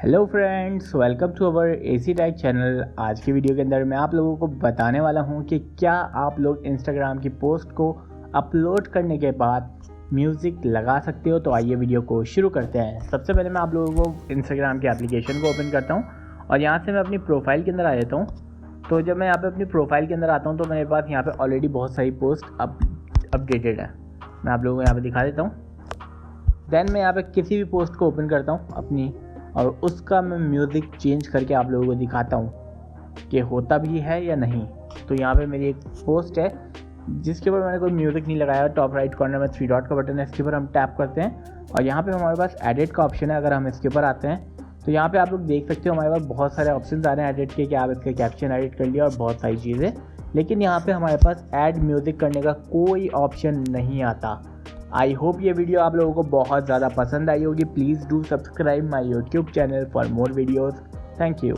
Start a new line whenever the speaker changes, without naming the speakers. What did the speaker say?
Hello friends, welcome to our AC tech channel. आज की video के अंदर मैं आप लोगों को बताने वाला हूं कि क्या आप लोग इंस्टाग्राम की पोस्ट को अपलोड करने के बाद म्यूज़िक लगा सकते हो। तो आइए वीडियो को शुरू करते हैं। सबसे पहले मैं आप लोगों को इंस्टाग्राम के एप्लीकेशन को ओपन करता हूं और यहाँ से मैं अपनी प्रोफाइल के अंदर आ जाता हूँ। तो जब मैं यहाँ पर अपनी प्रोफाइल के अंदर आता हूँ तो मेरे पास यहाँ पर ऑलरेडी बहुत सारी पोस्ट अपडेटेड है। मैं आप लोगों को यहाँ पर दिखा देता हूँ। देन मैं यहाँ पर किसी भी पोस्ट को ओपन करता हूँ अपनी, और उसका मैं म्यूज़िक चेंज करके आप लोगों को दिखाता हूँ कि होता भी है या नहीं। तो यहाँ पे मेरी एक पोस्ट है जिसके ऊपर मैंने कोई म्यूज़िक नहीं लगाया। टॉप राइट कॉर्नर में 3 डॉट का बटन है, इसके ऊपर हम टैप करते हैं और यहाँ पे हमारे पास एडिट का ऑप्शन है। अगर हम इसके ऊपर आते हैं तो यहाँ पे आप लोग देख सकते हो हमारे पास बहुत सारे ऑप्शन आ रहे हैं एडिट के, कि आप इसके कैप्शन एडिट कर लिया और बहुत सारी चीज़ें। लेकिन यहाँ पर हमारे पास ऐड म्यूज़िक करने का कोई ऑप्शन नहीं आता। आई होप ये वीडियो आप लोगों को बहुत ज़्यादा पसंद आई होगी। Please do subscribe my YouTube channel for more videos. Thank you.